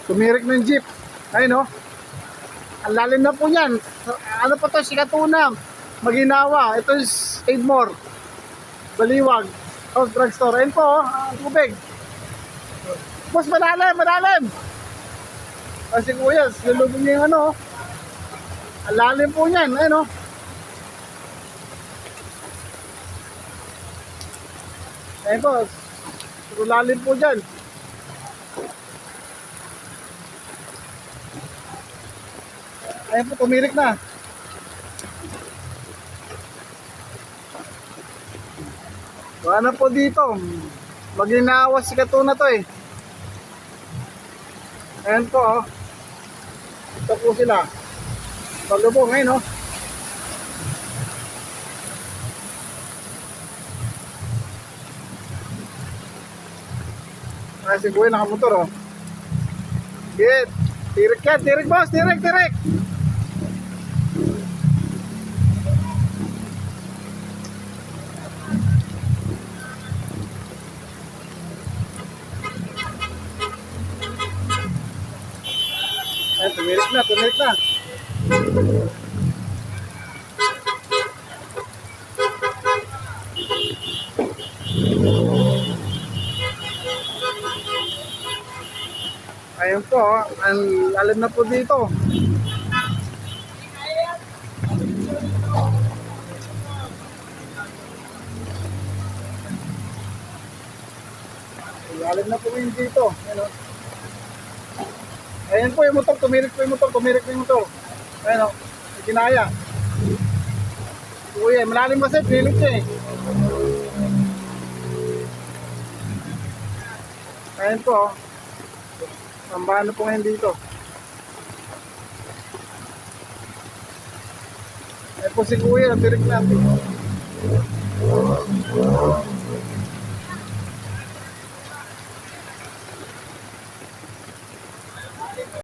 Tumirik ng jeep. Ayun, oh. Ang lalim na po yan. Ano pa to? Sikatuna. Maginawa. Ito is Aidmore. Baliwag. House drugstore. Ayun po, oh. Ang tubig. Boss, malalim, malalim. Kasi kuya, silubin niya yung ano, oh. Ang lalim po yan. Ayun, oh. Ayun po. Pero lalim po dyan. Ayun po, tumirik na. Wala na po dito. Maginawa si Katuna to eh. Ayan po, oh. Ito po sila. Pagabong ngayon, oh. Ay, si Kuya nakamotor, oh. Get. Tirik yan, tirik boss, tirik, tirik. Ay, tumirik na, tumirik na. Ayun po, oh. Ang lalim na po dito. Lalim na po yun dito. Ayun, oh. Ayan po yung motor, tumirik po yung motor, tumirik po yung motor. Ayun, oh. May ginaya. Uy, malalim kasi, pilit siya eh. Ayan po, oh. Tambahan na po ngayon dito. Ayan po si Kuya, tirik natin.